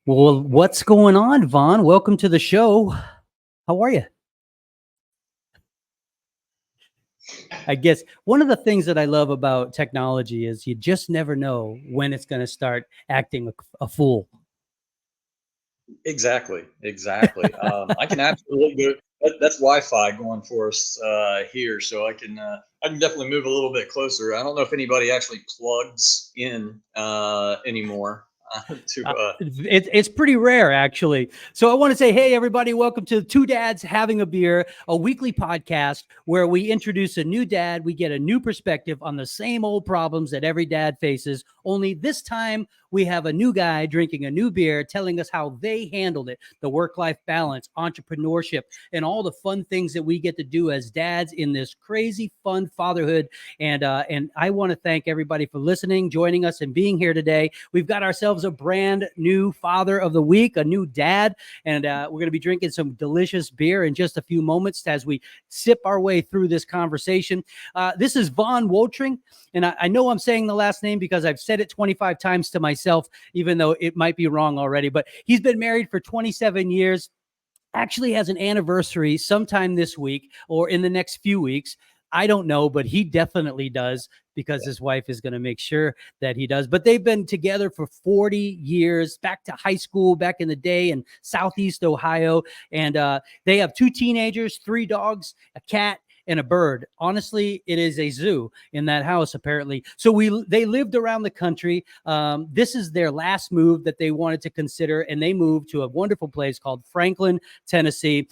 Well, what's going on, Vaughn? Welcome to the show. How are you? I guess one of the things that I love about technology is you just never know when it's going to start acting a fool. Exactly. I can absolutely go. That's Wi-Fi going for us here, so I can definitely move a little bit closer. I don't know if anybody actually plugs in anymore to. It's pretty rare, actually. So I want to say, hey, everybody, welcome to Two Dads Having a Beer, a weekly podcast where we introduce a new dad. We get a new perspective on the same old problems that every dad faces. Only this time, we have a new guy drinking a new beer, telling us how they handled it, the work-life balance, entrepreneurship, and all the fun things that we get to do as dads in this crazy fun fatherhood. And I want to thank everybody for listening, joining us, and being here today. We've got ourselves a brand new father of the week, a new dad, and we're going to be drinking some delicious beer in just a few moments as we sip our way through this conversation. This is Vaughn Wotring, and I know I'm saying the last name because I've said it 25 times to myself, even though it might be wrong already. But he's been married for 27 years. Actually has an anniversary sometime this week or in the next few weeks. I don't know, but he definitely does because his wife is going to make sure that he does. But they've been together for 40 years, back to high school back in the day in Southeast Ohio. And they have two teenagers, three dogs, a cat, and a bird. Honestly, it is a zoo in that house, apparently. So they lived around the country. This is their last move that they wanted to consider, and they moved to a wonderful place called Franklin, Tennessee.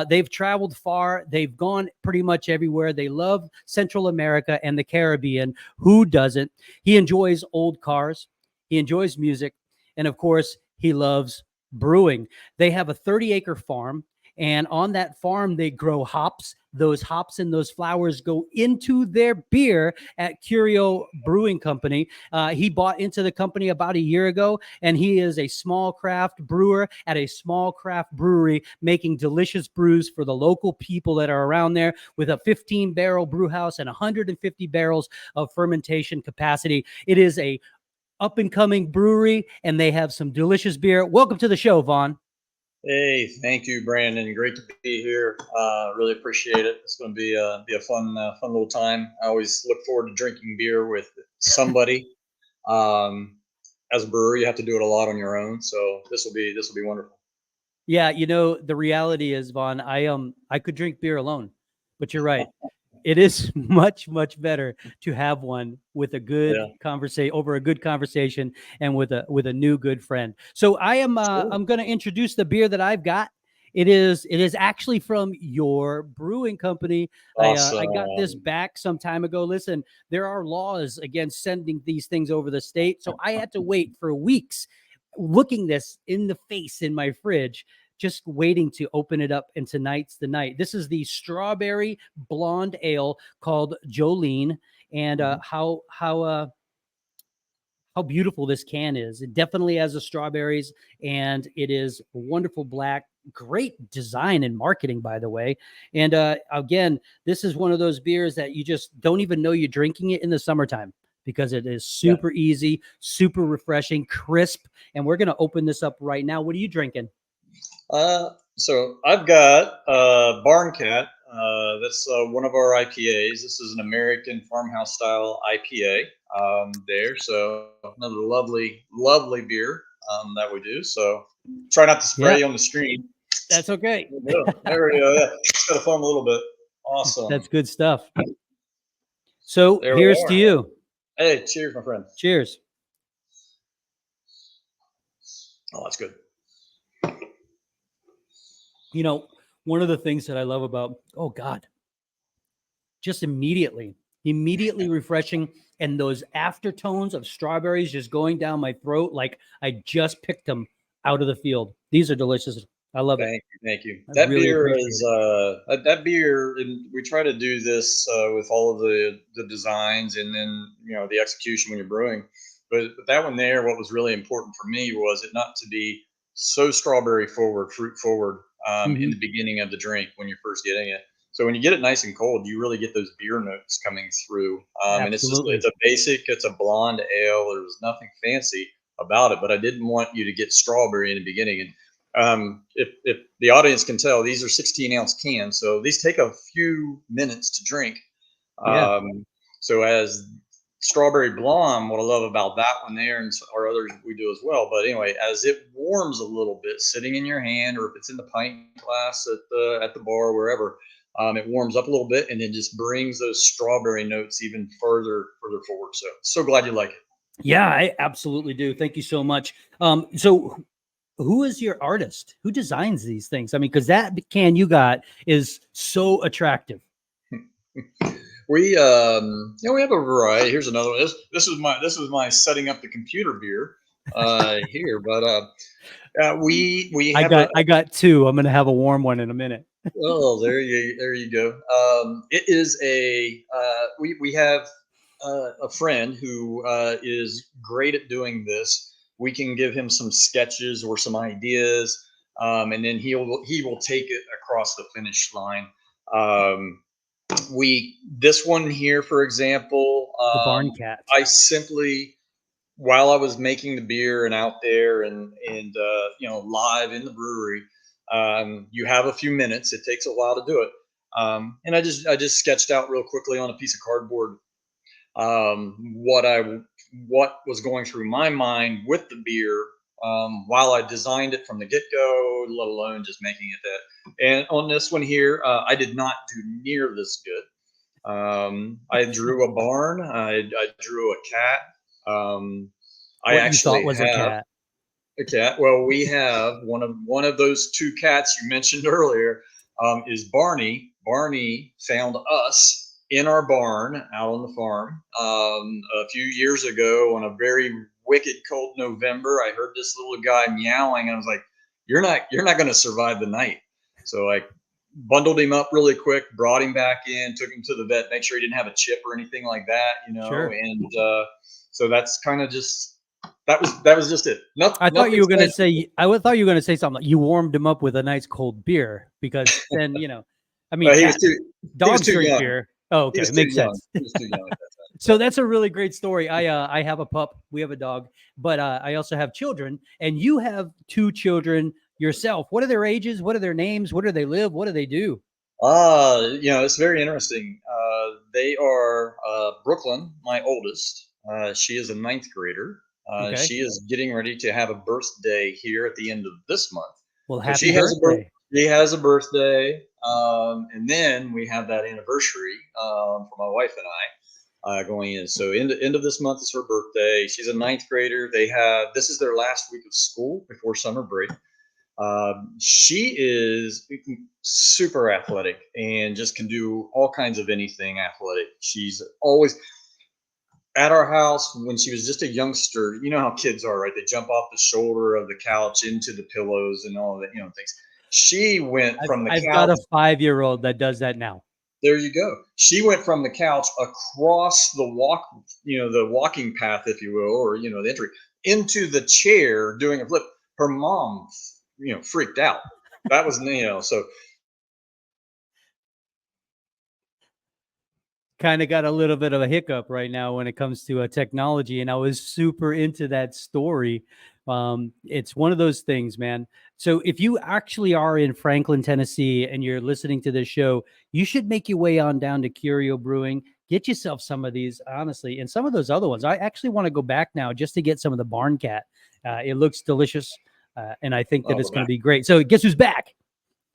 They've traveled far. They've gone pretty much everywhere. They love Central America and the Caribbean. Who doesn't? He enjoys old cars. He enjoys music. And of course, he loves brewing. They have a 30-acre farm. And on that farm, they grow hops. Those hops and those flowers go into their beer at Curio Brewing Company. He bought into the company about a year ago, and he is a small craft brewer at a small craft brewery making delicious brews for the local people that are around there with a 15-barrel brew house and 150 barrels of fermentation capacity. It is a up and coming brewery, and they have some delicious beer. Welcome to the show, Vaughn. Hey, thank you, Brandon. Great to be here. Really appreciate it. It's going to be a fun little time. I always look forward to drinking beer with somebody. Um, as a brewer, you have to do it a lot on your own, so this will be wonderful. Yeah, the reality is, Vaughn, I could drink beer alone, but you're right. It is much better to have one with a good Yeah, conversation over a good conversation and with a new good friend. So sure. I'm going to introduce the beer that I've got. It is actually from your brewing company. I got this Awesome. back some time ago. Listen, there are laws against sending these things over the state, so I had to wait for weeks looking this in the face in my fridge, just waiting to open it up. And tonight's the night. This is the strawberry blonde ale called Jolene. And Mhm. how beautiful this can is. It definitely has the strawberries, and it is wonderful black. Great design and marketing, by the way. And again, this is one of those beers that you just don't even know you're drinking it in the summertime because it is Yeah. super easy, super refreshing, crisp. And we're going to open this up right now. What are you drinking? So I've got Barn Cat. That's one of our IPAs. This is an American farmhouse style IPA. There, so another lovely beer that we do. So try not to spray Yeah, you on the stream. that's okay. There we go. There we go. Yeah, just gotta foam a little bit. That's Awesome. good stuff. So There we here's to are. you. Hey, cheers, my friend. Cheers. Oh, that's good. You know, one of the things that I love about, oh God, just immediately refreshing. And those aftertones of strawberries just going down my throat like I just picked them out of the field. These are delicious. I love it. Thank you. I That really beer appreciate is it. that beer, and we try to do this with all of the designs and then the execution when you're brewing. But that one there, what was really important for me was it not to be so strawberry forward, fruit forward in the Hmm. beginning of the drink when you're first getting it. So when you get it nice and cold, you really get those beer notes coming through. And it's Absolutely. a basic, it's a blonde ale. There's nothing fancy. about it, but I didn't want you to get strawberry in the beginning. And if the audience can tell, these are 16-ounce cans, so these take a few minutes to drink. Yeah. So as strawberry blonde, what I love about that one there, and our others we do as well. But anyway, as it warms a little bit, sitting in your hand, or if it's in the pint glass at the bar, wherever, it warms up a little bit, and then just brings those strawberry notes even further forward. So glad you like it. Yeah, I absolutely do. Thank you so much. So who is your artist? Who designs these things? I mean, because that can you got is so attractive. We we have a variety. Here's another one. This was my setting up the computer beer here, but we have a I got two. I'm gonna have a warm one in a minute. oh, there you go. It is we have a friend who is great at doing this. We can give him some sketches or some ideas, and then he will take it across the finish line. Um, we this one here, for example, The barn cat. I simply, while I was making the beer and out there and live in the brewery, you have a few minutes. It takes a while to do it, and I just sketched out real quickly on a piece of cardboard what was going through my mind with the beer, while I designed it from the get go, let alone just making it that. And on this one here, I did not do near this good. I drew a barn. I drew a cat. I What you thought actually was a have cat. a cat. Well, we have one of those two cats you mentioned earlier. Is Barney. Barney found us in our barn out on the farm a few years ago on a very wicked cold November. I heard this little guy meowing, and I was like, you're not going to survive the night." So I bundled him up really quick, brought him back in, took him to the vet, make sure he didn't have a chip or anything like that, Sure. and so that's kind of just that was just it. I thought you Nothing were gonna fancy. say. Thought you were gonna say something like you warmed him up with a nice cold beer because then I mean, He was cat too he was dogs too drink young. beer. Oh, He okay, was it too makes young. sense. He was too young at that time. So that's a really great story. I have a pup. We have a dog, but I also have children, and you have two children yourself. What are their ages? What are their names? Where do they live? What do they do? It's very interesting. They are Brooklyn, my oldest. She is a ninth grader. Okay. She is getting ready to have a birthday here at the end of this month. Well, So happy birthday. she has a birthday, and then we have that anniversary for my wife and I going in. So end of this month is her birthday. She's a ninth grader. This is their last week of school before summer break. She is super athletic and just can do all kinds of anything athletic. She's always at our house when she was just a youngster. You know how kids are, right? They jump off the shoulder of the couch into the pillows and all that, things. She went from the I've got couch. a 5-year-old that does that now. There you go. She went from the couch across the walking path, if you will, or the entry into the chair doing a flip. Her mom, freaked out. That was so. Kind of got a little bit of a hiccup right now when it comes to technology, and I was super into that story. It's one of those things, man. So if you actually are in Franklin, Tennessee, and you're listening to this show, you should make your way on down to Curio Brewing. Get yourself some of these, honestly, and some of those other ones. I actually want to go back now just to get some of the Barn Cat. It looks delicious, and I think that Oh, it's we're going to back. be great. So guess who's back?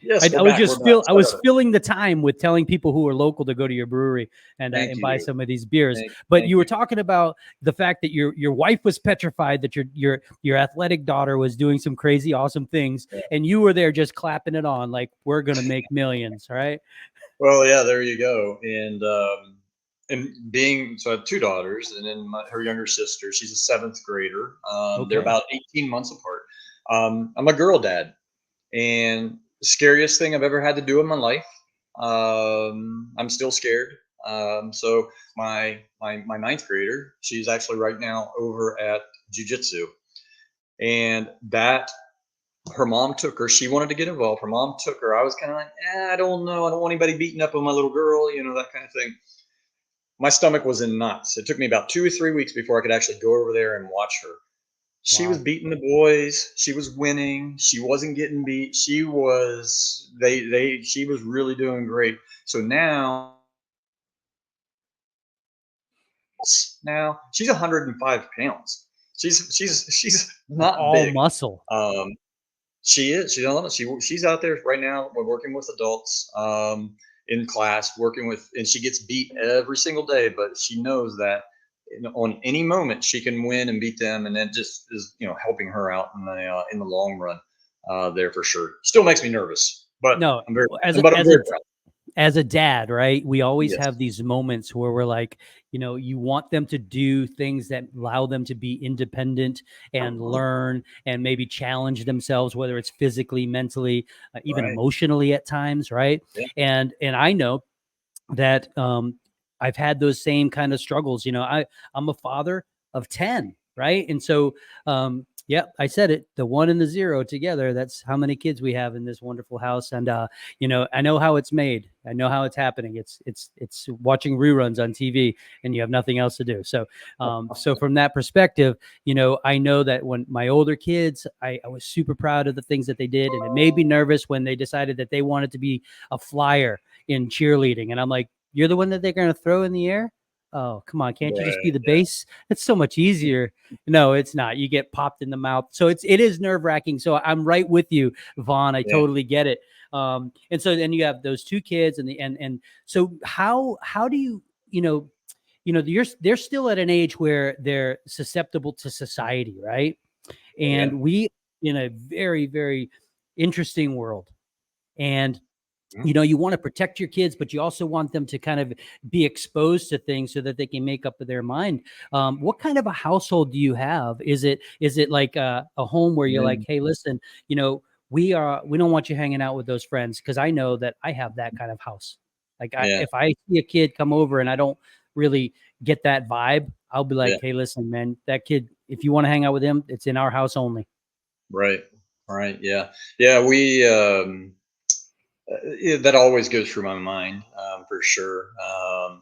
Yes, I we're was back. We're just back. I was Sorry. filling the time with telling people who are local to go to your brewery Thank and buy you. some of these beers. Thank, But thank you were you. talking about the fact that your wife was petrified that your athletic daughter was doing some crazy awesome things, Yeah. and you were there just clapping it on like we're gonna make millions, right? Well, yeah, there you go. And being so I have two daughters, and then her younger sister. She's a seventh grader. They're Okay. about 18 months apart. I'm a girl dad, and scariest thing I've ever had to do in my life. I'm still scared. So my ninth grader, she's actually right now over at jujitsu, and that her mom took her. She wanted to get involved. Her mom took her. I was kind of like, I don't know. I don't want anybody beating up on my little girl, that kind of thing. My stomach was in knots. It took me about 2 or 3 weeks before I could actually go over there and watch her. She was Wow. beating the boys. She was winning. She wasn't getting beat. She was really doing great. So now she's 105 pounds. She's not All big. muscle. Um, she is. She's out there right now. We're working with adults in class, working with, and she gets beat every single day. But she knows that on any moment she can win and beat them, and that just is helping her out in the long run. There for sure. Still makes me nervous, but No, I'm very as but I'm very proud. as a dad, right? We always Yes. have these moments where we're like, you want them to do things that allow them to be independent and learn and maybe challenge themselves, whether it's physically, mentally, even Right. emotionally at times, right? Yeah. And I know that I've had those same kind of struggles. I'm a father of 10, right? And so, yeah, I said it, the 1 and the 0 together. That's how many kids we have in this wonderful house. And I know how it's made. I know how it's happening. It's watching reruns on TV, and you have nothing else to do. So from that perspective, I know that when my older kids, I was super proud of the things that they did, and it made me nervous when they decided that they wanted to be a flyer in cheerleading. And I'm like, you're the one that they're going to throw in the air? Oh, come on. Can't you just be Right. the base? It's so much easier. No, it's not. You get popped in the mouth. So it is nerve wracking. So I'm right with you, Vaughn. I Yeah. totally get it. And so then you have those two kids and so how do they're still at an age where they're susceptible to society, right? Yeah. And we in a very, very interesting world. And Mhm. you want to protect your kids, but you also want them to kind of be exposed to things so that they can make up their mind. What kind of a household do you have? Is it like a home where you're like, Yeah. hey, listen, we don't want you hanging out with those friends, because I know that I have that kind of house. Like Yeah. if I see a kid come over and I don't really get that vibe, I'll be Yeah. like, hey, listen, man, that kid, if you want to hang out with him, it's in our house only. Right. Right. Yeah. Yeah. Yeah, that always goes through my mind for sure. I'm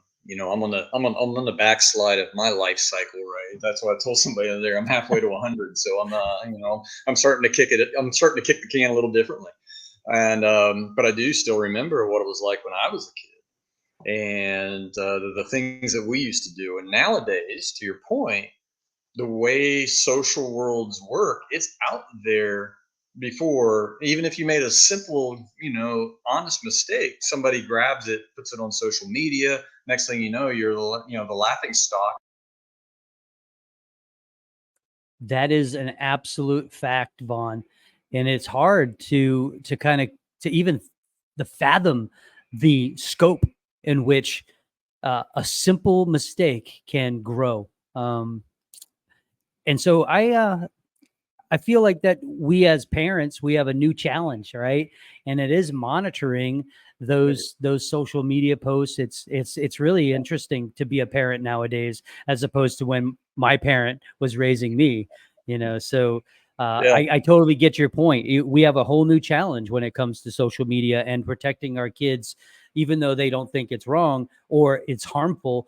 on the backslide of my life cycle, right? That's why I told somebody the other day I'm halfway to 100, so I'm starting to kick it. I'm starting to kick the can a little differently, and but I do still remember what it was like when I was a kid, and the things that we used to do. And nowadays, to your point, the way social worlds work, it's out there before. Even if you made a simple, honest mistake, somebody grabs it, puts it on social media. Next thing you know, you're the laughing stock. That is an absolute fact, Vaughn. And it's hard to kind of to even the fathom the scope in which a simple mistake can grow. And so I feel like that we as parents, we have a new challenge, right? And it is monitoring those social media posts. It's really interesting to be a parent nowadays as opposed to when my parent was raising me, So Yeah. I totally get your point. We have a whole new challenge when it comes to social media and protecting our kids, even though they don't think it's wrong or it's harmful.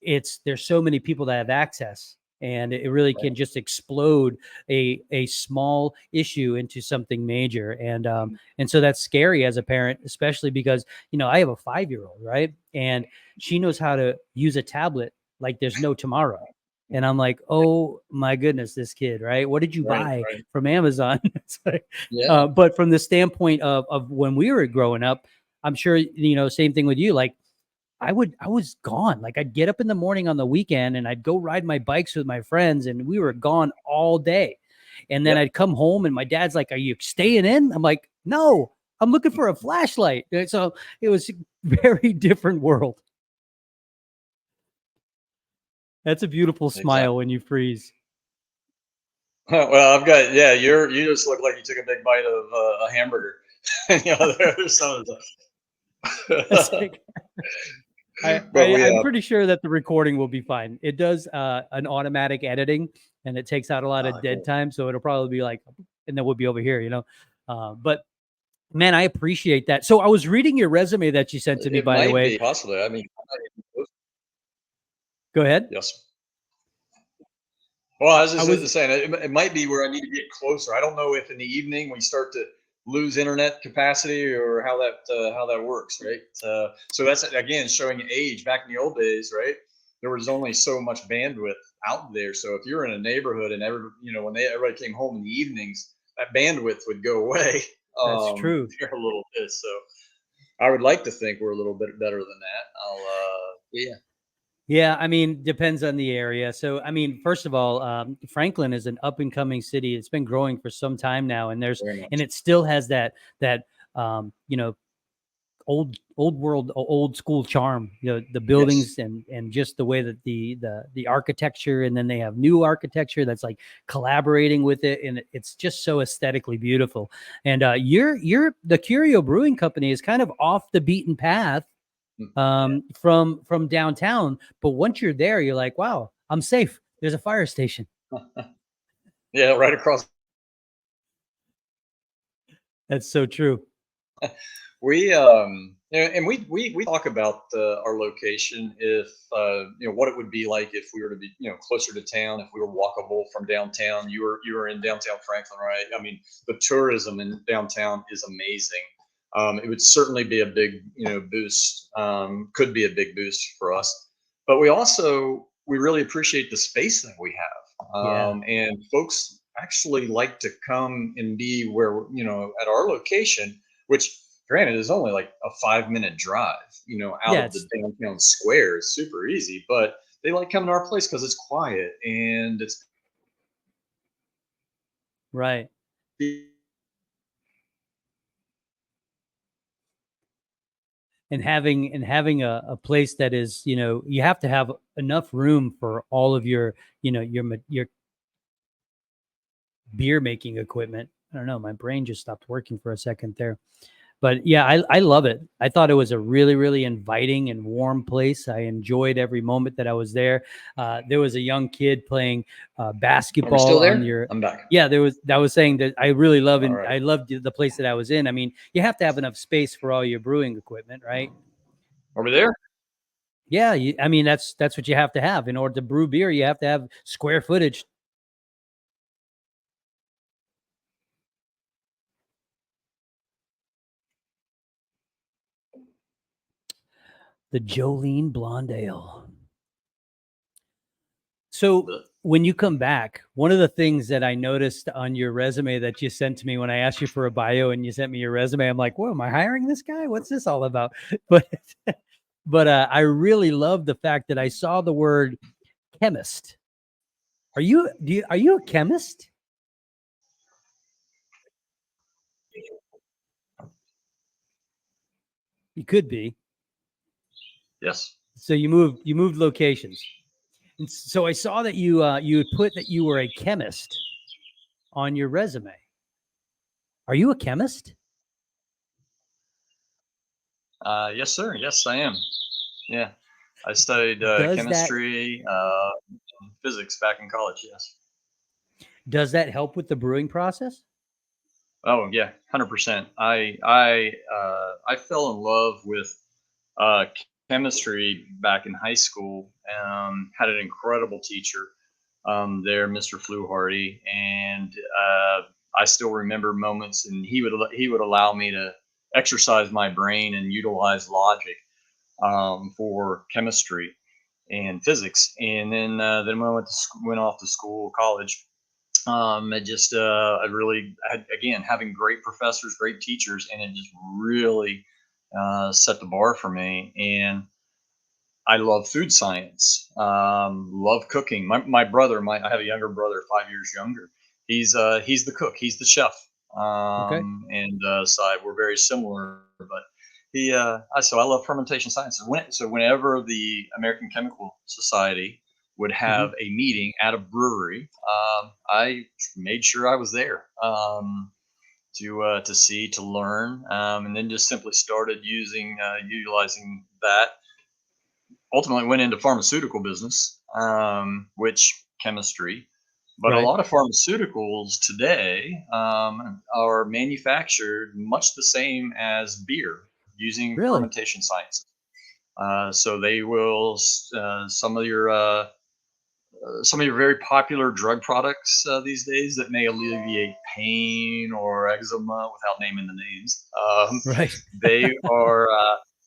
There's so many people that have access, and it really Right. can just explode a small issue into something major. And so that's scary as a parent, especially because I have a 5-year-old, right? And she knows how to use a tablet like there's no tomorrow. And I'm like, oh my goodness, this kid, right? What did you Right. buy Right. from Amazon? It's like, Yeah. but from the standpoint of when we were growing up, I'm sure same thing with you. Like I was gone. Like I'd get up in the morning on the weekend and I'd go ride my bikes with my friends, and we were gone all day. And then Yep. I'd come home and my dad's like, "Are you staying in?" I'm like, "No, I'm looking for a flashlight." And so it was a very different world. That's a beautiful smile Exactly. when you freeze. Well, I've got, yeah. You just look like you took a big bite of a hamburger. There's some of That's the like, I, but I we I'm pretty sure that the recording will be fine. It does an automatic editing, and it takes out a lot of dead cool. time, so it'll probably be like, and then we'll be over here, But man, I appreciate that. So I was reading your resume that you sent to me, It by the might way. be possibly. I mean, Go ahead. yes. Well, I I, was I was just saying it might be where I need to get closer. I don't know if in the evening we start to lose internet capacity or how that works, right? So that's again showing age. Back in the old days, right? There was only so much bandwidth out there. So if you're in a neighborhood and when everybody came home in the evenings, that bandwidth would go away That's true. there a little bit. So I would like to think we're a little bit better than that. Yeah, Yeah, I mean, depends on the area. So, I mean, first of all, Franklin is an up and coming city. It's been growing for some time now, and very and much. it still has that you know, old world, old school charm. You know, the Yes. buildings and just the way that the architecture, and then they have new architecture that's like collaborating with it, and it's just so aesthetically beautiful. And you're the Curio Brewing Company is kind of off the beaten path Mm, from downtown. But once you're there, you're like, wow, I'm safe. There's a fire station. yeah. Yeah, right across. That's so true. And we talk about our location, if what it would be like if we were to be closer to town, if we were walkable from downtown. You were in downtown Franklin, right? I mean, the tourism in downtown is amazing. It would certainly be a big boost. Could be a big boost for us, but we really appreciate the space that we have, Yeah. and folks actually like to come and be where at our location, which granted is only like a 5-minute drive, out Yeah. of the downtown square. It's super easy, but they like coming to our place because it's quiet and it's Right. And having a place that is, you have to have enough room for all of your, your beer making equipment. I don't know. My brain just stopped working for a second there. But yeah, I love it. I thought it was a really, really inviting and warm place. I enjoyed every moment that I was there. There was a young kid playing Are we basketball still on there? your. I'm back. Yeah, there was. I was saying that I really love All and right. I loved the place that I was in. I mean, you have to have enough space for all your brewing equipment, right? Are we there? Yeah, I mean that's what you have to have in order to brew beer. You have to have square footage. The Jolene Blonde Ale. So when you come back, one of the things that I noticed on your resume that you sent to me when I asked you for a bio and you sent me your resume, I'm like, whoa, am I hiring this guy? What's this all about? But I really love the fact that I saw the word chemist. Are you a chemist? You could be. Yes. So you moved locations. And so I saw that you had put that you were a chemist on your resume. Are you a chemist? Yes, sir. Yes, I am. Yeah. I studied Does that chemistry, and physics back in college. Yes. does that help with the brewing process? Oh yeah, 100%. I fell in love with uh, chemistry back in high school. Had an incredible teacher there, Mr. Fluharty, and I still remember moments, and he would allow me to exercise my brain and utilize logic for chemistry and physics. And then when I went off to school, college, it just I really had, again, having great professors, great teachers, and it just really set the bar for me. And I love food science, love cooking. My brother, I have a younger brother, 5 years younger. He's the cook, he's the chef, Okay. and so we're very similar. But so I love fermentation sciences. So whenever the American Chemical Society would Hmm. have a meeting at a brewery, I made sure I was there. To see, to learn, and then just simply started utilizing that. Ultimately went into pharmaceutical business, which chemistry, but a Right. lot of pharmaceuticals today are manufactured much the same as beer using Really? fermentation science. So they will some of your some of your very popular drug products these days that may alleviate pain or eczema without naming the names. Right. They are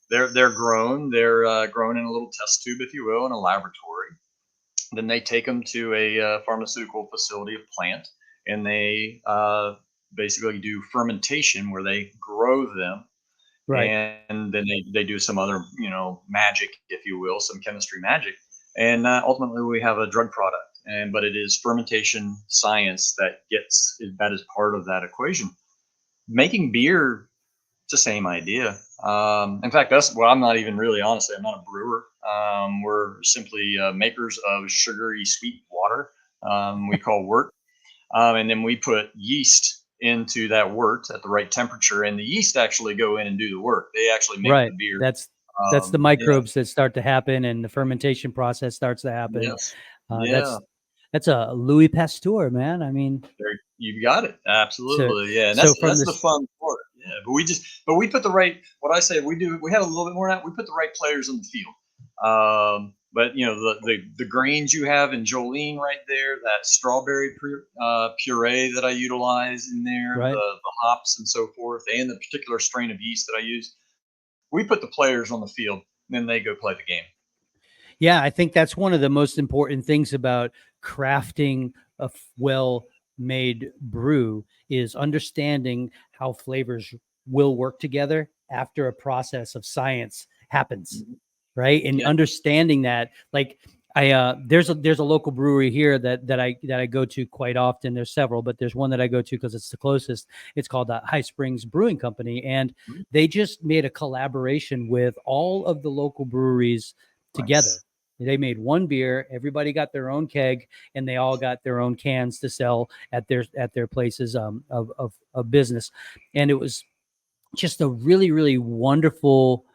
they're grown. They're grown in a little test tube, if you will, in a laboratory. Then they take them to a pharmaceutical facility, a plant, and they basically do fermentation where they grow them, Right. and then they do some other, magic, if you will, some chemistry magic, and ultimately we have a drug product. And but it is fermentation science that is part of that equation. Making beer, it's the same idea. In fact, that's well, I'm not even really, honestly, I'm not a brewer. We're simply makers of sugary sweet water. We call wort, and then we put yeast into that wort at the right temperature, and the yeast actually go in and do the work. They actually make Right. the beer. That's the Yeah. microbes that start to happen, and the fermentation process starts to happen. Yes. Uh, Yeah. that's that's a Louis Pasteur, man. I mean, There, you've got it. so Absolutely. Yeah. And so from that's the this, fun part. Yeah. But we put the right. What I say, we have a little bit more than that. We put the right players in the field. But the grains you have in Jolene right there, that strawberry puree that I utilize in there, right? the hops and so forth, and the particular strain of yeast that I use, we put the players on the field, and then they go play the game. Yeah, I think that's one of the most important things about crafting a well-made brew is understanding how flavors will work together after a process of science happens, Mhm. right? And Yeah. understanding that, like, there's a local brewery here that I go to quite often. There's several, but there's one that I go to because it's the closest. It's called High Springs Brewing Company, and Mhm. they just made a collaboration with all of the local breweries together. Nice. They made one beer, everybody got their own keg, and they all got their own cans to sell at their places of business. And it was just a really, really wonderful,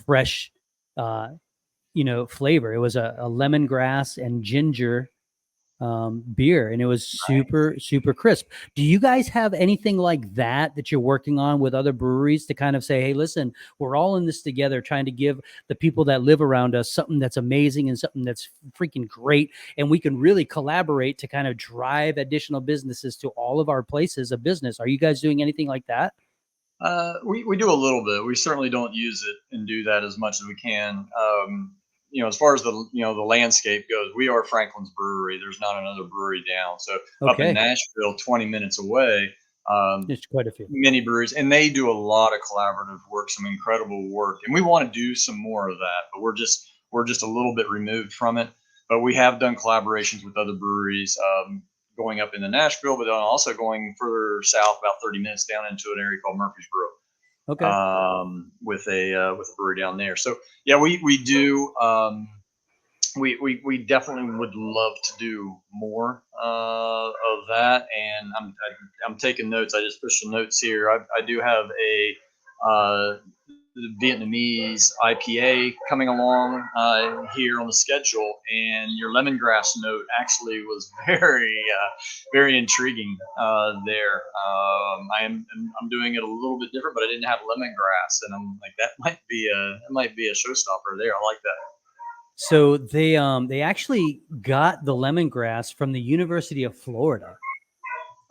fresh uh, flavor. It was a lemongrass and ginger beer, and it was super, super crisp. Do you guys have anything like that you're working on with other breweries to kind of say, hey, listen, we're all in this together, trying to give the people that live around us something that's amazing and something that's freaking great, and we can really collaborate to kind of drive additional businesses to all of our places of business? Are you guys doing anything like that? We do a little bit. We certainly don't use it and do that as much as we can. As far as the landscape goes, we are Franklin's brewery. There's not another brewery down. So up in Okay, Nashville, 20 minutes away, um, there's quite a few. many breweries, and they do a lot of collaborative work, some incredible work, and we want to do some more of that. But we're just a little bit removed from it. But we have done collaborations with other breweries. Going up into Nashville, but then also going further south, about 30 minutes down into an area called Murfreesboro, Okay. with a brewery down there. So yeah, we do. We definitely would love to do more of that, and I'm taking notes. I just pushed some notes here. I do have a Vietnamese IPA coming along here on the schedule, and your lemongrass note actually was very intriguing there. I'm doing it a little bit different, but I didn't have lemongrass, and I'm like, that might be a showstopper there. I like that. So they actually got the lemongrass from the University of Florida.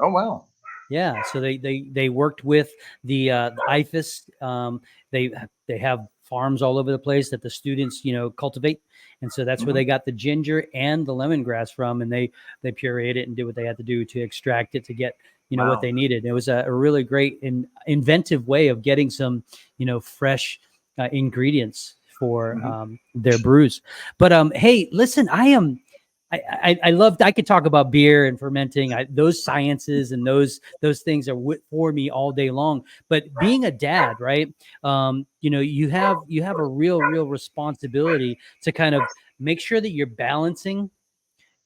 Oh wow. Yeah, so they worked with the IFAS. They have farms all over the place that the students cultivate, and so that's where Hmm. they got the ginger and the lemongrass from, and they pureed it and did what they had to do to extract it to get what Wow. they needed. It was a really great and inventive way of getting some fresh ingredients for Hmm. their brews. But hey, listen, I loved. I could talk about beer and fermenting. Those sciences and those things are for me all day long. But being a dad, right? You have a real responsibility to kind of make sure that you're balancing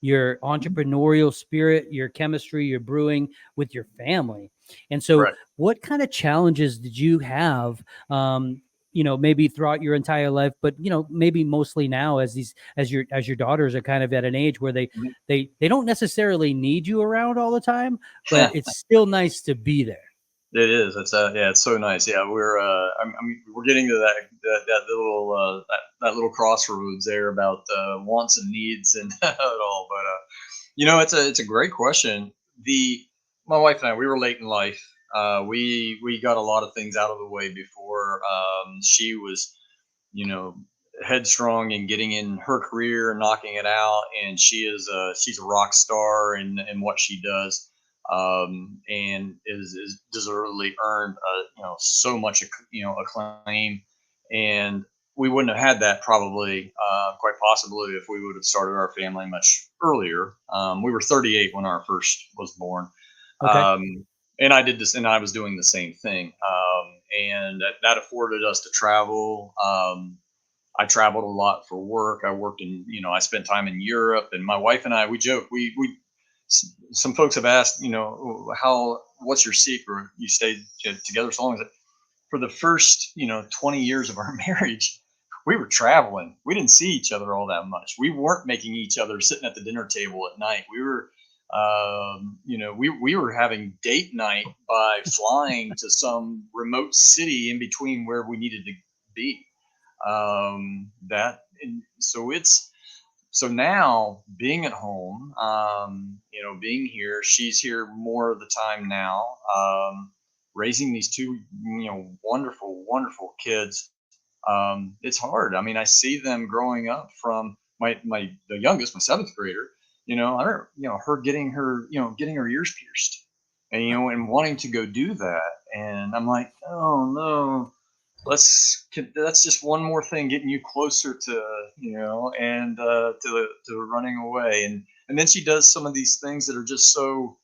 your entrepreneurial spirit, your chemistry, your brewing with your family. And so, Right. what kind of challenges did you have? Maybe throughout your entire life, but maybe mostly now as your daughters are kind of at an age where they Mhm. they they don't necessarily need you around all the time, but it's still nice to be there. It is. It's yeah, it's so nice. Yeah, we're getting to that little that little crossroads there about wants and needs and it all. But it's a great question. The My wife and I, we were late in life. We got a lot of things out of the way before she was, you know, headstrong and getting in her career and knocking it out. And she's a rock star in what she does, and is deservedly earned, so much, acclaim. And we wouldn't have had that probably, quite possibly, if we would have started our family much earlier. We were 38 when our first was born. Okay. And I was doing the same thing. And that afforded us to travel. I traveled a lot for work. I worked I spent time in Europe, and my wife and I, we joke. Some folks have asked, what's your secret? You stayed together so long. For the first, 20 years of our marriage, we were traveling. We didn't see each other all that much. We weren't making each other sitting at the dinner table at night. We were having date night by flying to some remote city in between where we needed to be. That and so it's so now being at home, being here. She's here more of the time now, raising these two, wonderful, wonderful kids. It's hard. I mean, I see them growing up from the youngest, my seventh grader. I don't, her getting her ears pierced, and and wanting to go do that, and I'm like, oh no, that's just one more thing getting you closer to, and to running away. And then she does some of these things that are just so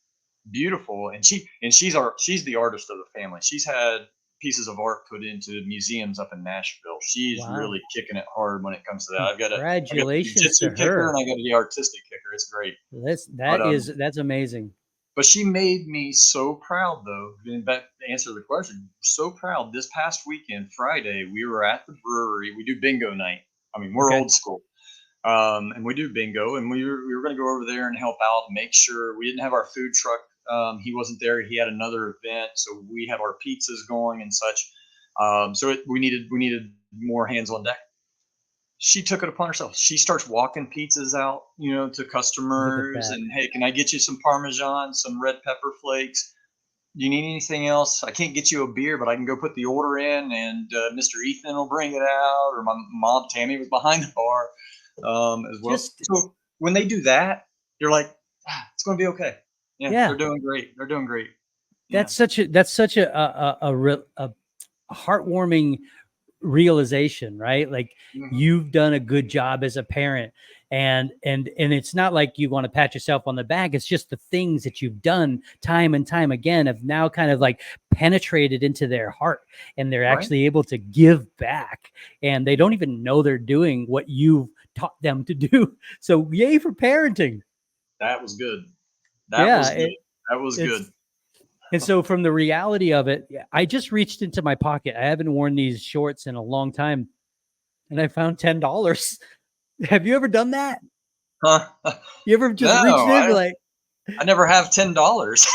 beautiful. And she's the artist of the family. She's had pieces of art put into museums up in Nashville. She's Wow. really kicking it hard when it comes to that. I got the Congratulations to jiu-jitsu kicker, her. and I got the artistic kicker. It's great. But That's amazing. she made me so proud, though. Getting back to answer the question, so proud. This past weekend, Friday, we were at the brewery. We do bingo night. I mean, we're Okay. old school, and we do bingo. And we were going to go over there and help out, and make sure we didn't have our food truck. He wasn't there. He had another event, so we had our pizzas going and such. We needed more hands on deck. She took it upon herself. She starts walking pizzas out, to Look at customers, that. and hey, can I get you some Parmesan, some red pepper flakes? Do you need anything else? I can't get you a beer, but I can go put the order in, and Mr. Ethan will bring it out. Or my mom, Tammy, was behind the bar, as well. Just So when they do that, you're like, it's going to be okay. Yeah, yeah, they're doing great. They're doing great. Yeah. that's such a heartwarming realization, right? Like Mhm. you've done a good job as a parent, and it's not like you want to pat yourself on the back. It's just the things that you've done time and time again have now kind of like penetrated into their heart, and they're Right. actually able to give back, and they don't even know they're doing what you've taught them to do. So yay for parenting. That was good. That Yeah, was good. That was good. it's and so from the reality of it, yeah, I just reached into my pocket. I haven't worn these shorts in a long time, and I found $10. Have you ever done that? Huh? You ever just reached No, in like I never have $10.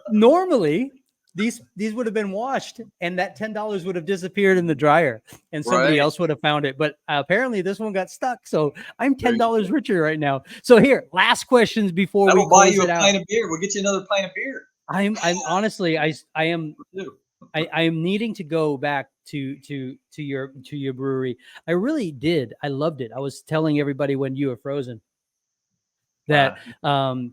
normally these would have been washed and that $10 would have disappeared in the dryer and somebody Right. else would have found it. But apparently this one got stuck. So I'm There you $10 go. richer right now. So here, last questions before we That'll buy close you it a out. pint of beer. We'll get you another pint of beer. I'm honestly I am Too. I am needing to go back to your brewery. I really did. I loved it. I was telling everybody when you were frozen that Wow.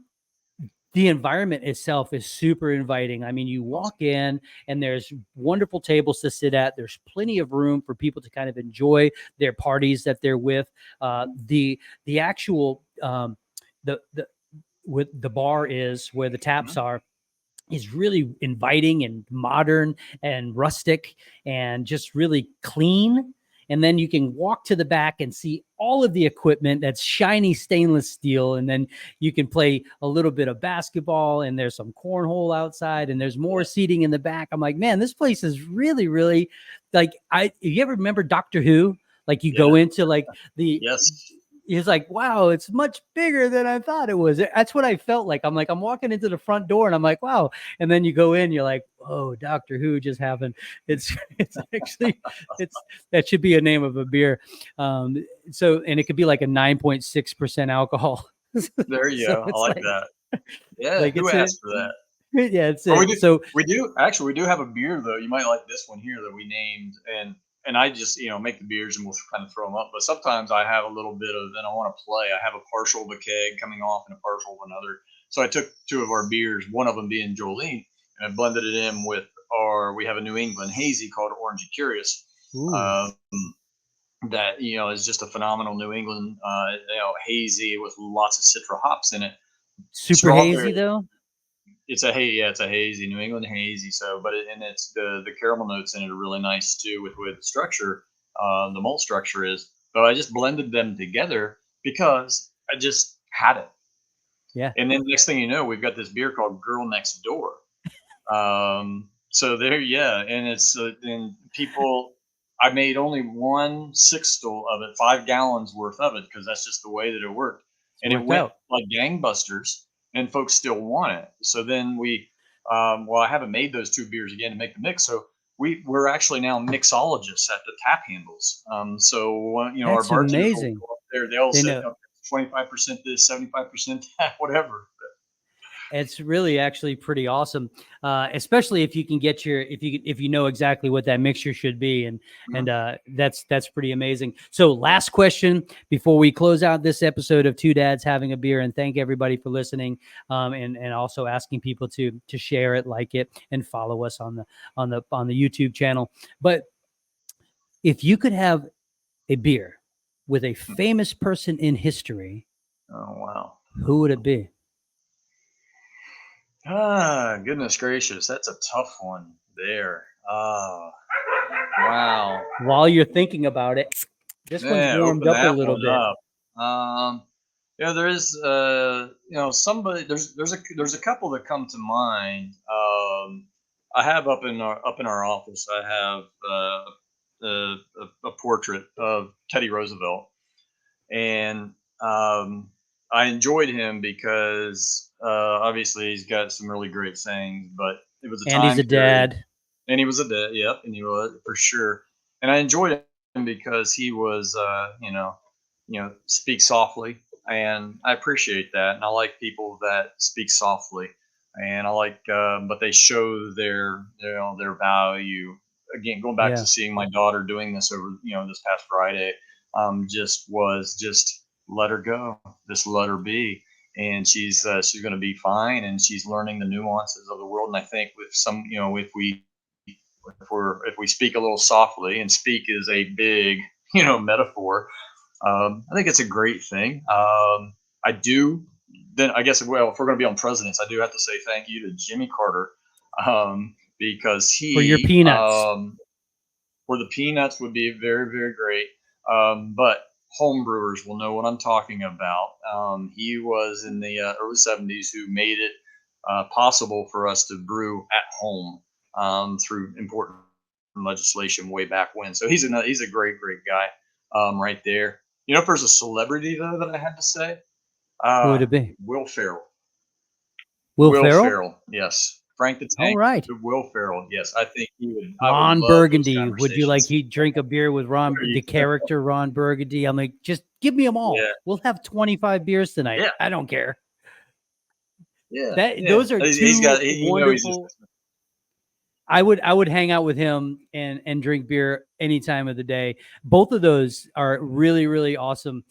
the environment itself is super inviting. I mean, you Awesome. walk in and there's wonderful tables to sit at. There's plenty of room for people to kind of enjoy their parties that they're with. The actual the with the bar is where the taps Mhm. are is really inviting and modern and rustic and just really clean. And then you can walk to the back and see all of the equipment that's shiny stainless steel. And then you can play a little bit of basketball, and there's some cornhole outside, and there's more Yeah. seating in the back. I'm like, man, this place is really, really like you ever remember Doctor Who? Like you Yeah. go into like the Yes. he's like, wow, it's much bigger than I thought it was. That's what I felt like. I'm walking into the front door and I'm like, wow. And then you go in, you're like, oh, Doctor Who just happened. It's actually, that should be a name of a beer. So, and it could be like a 9.6% alcohol. There you So go. I it's like that. Yeah, like who it's a, asked for that? yeah, it's Or it. So we do actually we do have a beer though. You might like this one here that we named, and I just make the beers and we'll kind of throw them up. But sometimes I have a little bit of, and I want to play. I have a partial of a keg coming off and a partial of another. So I took two of our beers, one of them being Jolene, and I blended it in with our. We have a New England hazy called Orangey Curious. ooh, Um, that is just a phenomenal New England hazy with lots of citra hops in it. super hazy Strawberry, though. it's a hazy New England hazy. So, and it's the caramel notes in it are really nice too with the structure. The malt structure is. But I just blended them together because I just had it. Yeah. And then next thing you know, we've got this beer called Girl Next Door. So there, yeah, and it's and people. I made only one sixtel of it, 5 gallons worth of it, because that's just the way that it worked, It's and it worked went out. like gangbusters, and folks still want it. So then well, I haven't made those two beers again to make the mix, so we're actually now mixologists at the tap handles. So our That's bartenders will amazing. go up there, they'll They say know. 25% this, 75% that, whatever. It's really actually pretty awesome, especially if you can get if you know exactly what that mixture should be, and that's pretty amazing. So, last question before we close out this episode of Two Dads Having a Beer, and thank everybody for listening, and also asking people to share it, like it, and follow us on the YouTube channel. But if you could have a beer with a famous person in history, Oh wow. who would it be? Ah, goodness gracious, that's a tough one there. Ah, wow. While you're thinking about it, this one's Yeah, warmed open up a that little one bit. up. There is somebody. There's a couple that come to mind. I have up in our office. I have a portrait of Teddy Roosevelt, and um, I enjoyed him because obviously he's got some really great sayings, but it was a And he's time a period, dad. and he was a dad, yep, and he was for sure. And I enjoyed him because he was, speak softly, and I appreciate that, and I like people that speak softly, and I like, but they show their value. Again, going back to Yeah. seeing my daughter doing this over, this past Friday, just let her go, just let her be, and she's going to be fine, and she's learning the nuances of the world. And I think with some, if we speak a little softly, and speak is a big metaphor, I think it's a great thing. I do. Then I guess, well, if we're going to be on presidents, I do have to say thank you to Jimmy Carter, because For your he peanuts. or the peanuts would be very, very great. But home brewers will know what I'm talking about. He was in the early 70s who made it possible for us to brew at home through important legislation way back when. So he's a great, great guy right there. If there's a celebrity though that I had to say, Who would it be? Will Ferrell. Will Will Ferrell? Ferrell, yes. Frank the All Tank, right. Will Ferrell, yes. I think he would. I would Ron love those Burgundy. Would you like conversations. he drink a beer with There Ron, you the go. character Ron Burgundy? I'm like, just give me them all. Yeah, We'll have 25 beers tonight. yeah, I don't care. yeah, That yeah. those are He's got. two He's just. wonderful. I would hang out with him and drink beer any time of the day. Both of those are really, really awesome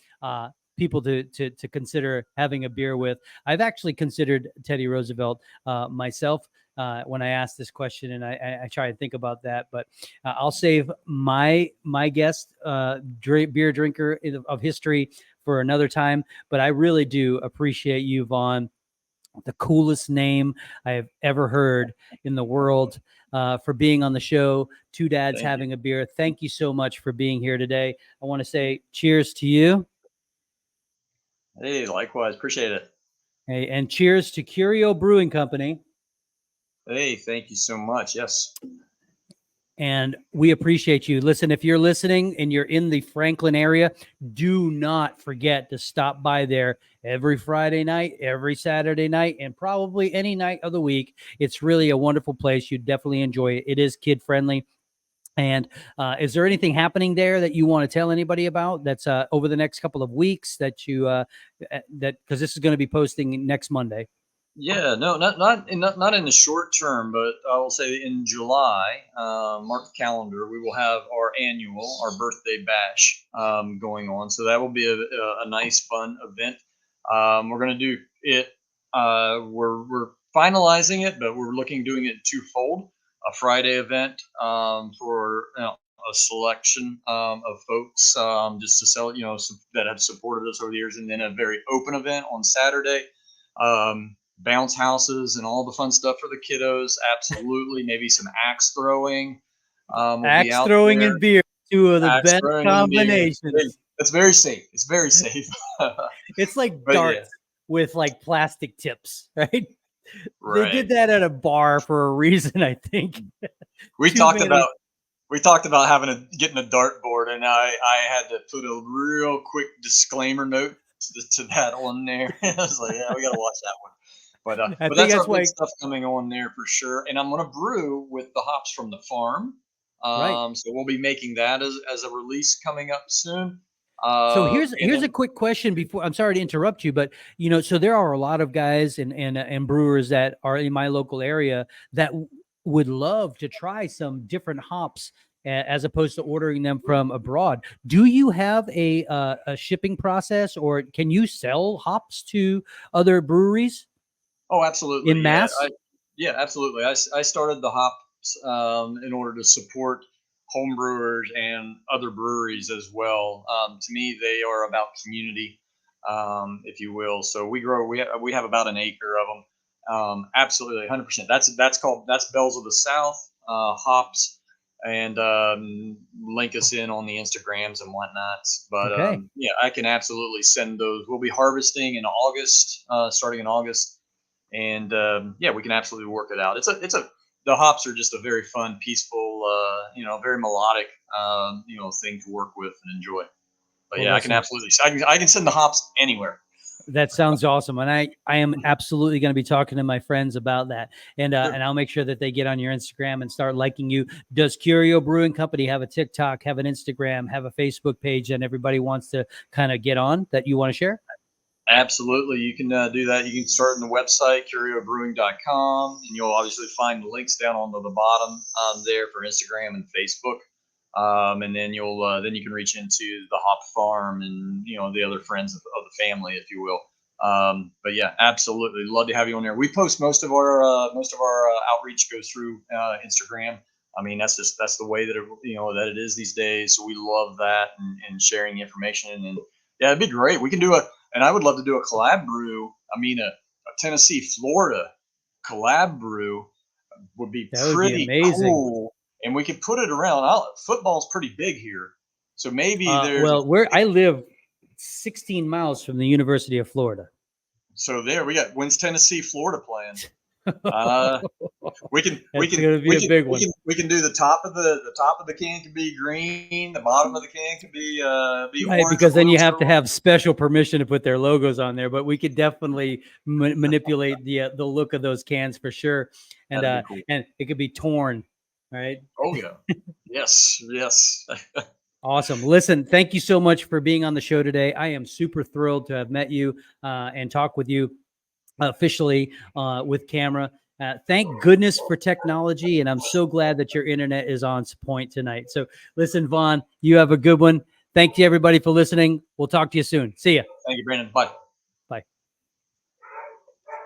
people to consider having a beer with. I've actually considered Teddy Roosevelt myself when I asked this question, and I try to think about that. But I'll save my guest beer drinker of history for another time. But I really do appreciate you, Vaughn, the coolest name I have ever heard in the world, for being on the show. Two Dads Thank you. Having a Beer. Thank you so much for being here today. I want to say cheers to you. Hey, likewise. Appreciate it. Hey, and cheers to Curio Brewing Company. Hey, thank you so much. Yes. And we appreciate you. Listen, if you're listening and you're in the Franklin area, do not forget to stop by there every Friday night, every Saturday night, and probably any night of the week. It's really a wonderful place. You'd definitely enjoy it. It is kid friendly. And is there anything happening there that you want to tell anybody about that's over the next couple of weeks that you that because this is going to be posting next Monday? Yeah, no, not in the short term, but I will say in July, mark the calendar. We will have our birthday bash going on. So that will be a nice, fun event. We're going to do it. We're finalizing it, but we're doing it twofold. A Friday event for a selection of folks just to sell, that have supported us over the years, and then a very open event on Saturday. Bounce houses and all the fun stuff for the kiddos. Absolutely. Maybe some axe throwing. Will be Axe out throwing there. and beer, two of the Axe best throwing and beer. combinations. It's very safe. It's very safe. It's like But darts with like plastic tips, right? They did right. that at a bar for a reason, I think. We Too talked many. about getting a dartboard, and I had to put a real quick disclaimer note to that on there. I was like, yeah, we got to watch that one. But I but think that's our that's why. big stuff coming on there for sure. And I'm going to brew with the hops from the farm. Right. So we'll be making that as a release coming up soon. So And here's a then, quick question before I'm sorry to interrupt you, but so there are a lot of guys and brewers that are in my local area that would love to try some different hops as opposed to ordering them from abroad. Do you have a shipping process, or can you sell hops to other breweries oh, absolutely. in Yeah. mass? Yeah, absolutely. I started the hops in order to support home brewers and other breweries as well. To me, they are about community, if you will. So we have about an acre of them. Absolutely, 100%. That's Bells of the South hops, and link us in on the Instagrams and whatnots. But Okay. yeah, I can absolutely send those. We'll be harvesting in August, starting in August, and yeah, we can absolutely work it out. The hops are just a very fun, peaceful, very melodic, thing to work with and enjoy. But Well, yeah, listen, I can send the hops anywhere. that sounds awesome, and I am absolutely going to be talking to my friends about that, and Sure. I'll make sure that they get on your Instagram and start liking you. Does Curio Brewing Company have a TikTok, have an Instagram, have a Facebook page, and everybody wants to kind of get on that you want to share? Absolutely. You can do that. You can start on the website, curiobrewing.com, and you'll obviously find the links down on the bottom there for Instagram and Facebook. And then then you can reach into the hop farm and the other friends of the family, if you will. But yeah, absolutely, love to have you on there. We post most of our outreach goes through Instagram. I mean, that's the way that it is these days. So we love that and sharing information, and yeah, it'd be great. And I would love to do a collab brew. I mean, a Tennessee, Florida collab brew would be That would be pretty amazing. cool, and we could put it around. Football's pretty big here, so maybe Well, I live 16 miles from the University of Florida. so there we got when's Tennessee, Florida playing. Uh, we can we That's can going to be we a can big we one. can we can do the top of the can can be green, the bottom of the can can be Right, orange or because then blue you or have to silver. have special permission to put their logos on there. But we could definitely manipulate the look of those cans for sure, That'd be cool. and it could be torn. Right. Oh yeah, yes. Awesome. Listen, thank you so much for being on the show today. I am super thrilled to have met you and talk with you officially with camera. Thank goodness for technology, and I'm so glad that your internet is on point tonight. So, listen, Vaughn, you have a good one. Thank you, everybody, for listening. We'll talk to you soon. See ya. Thank you, Brandon. Bye.